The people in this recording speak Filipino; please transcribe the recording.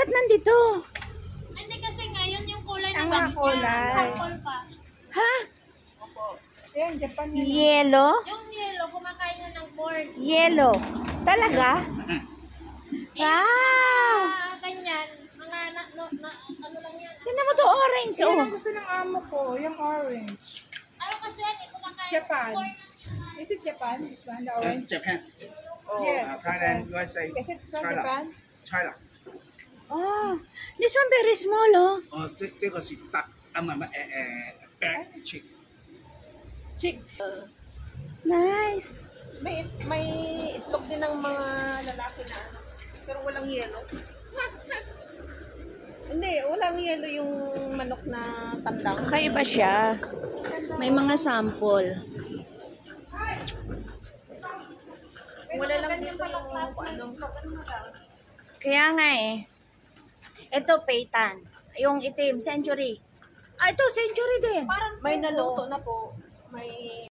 ba't nandito? Hindi kasi ngayon yung kulay na Ang kulay. sample pa. Ha? Opo. Ayan, Japan yun. Yellow? Yung yellow, kumakain na ng corn. Yellow. Talaga? Wow! Ganyan. Mga ano lang yan. Tingnan mo to, orange. Yan Oh. ang gusto ng amo ko, yung orange. Ano kasi yan, kumakain Japan. ng corn. Is it Japan? This one, the orange? Japan. Yeah. Thailand, USA, Is it from China. Japan? China. Oh. This one very small, oh. 这个是大chick. Chick. Nice. May itlog din ng mga lalaki na ano, pero walang yelo. Hindi, walang yelo yung manok na tandang. Kakaiba siya. May mga sample. Wala lang dito yung ano. Kaya nga eh. Ito, peitan. Yung itim, century. Ah, ito, century din. May naluto na po. May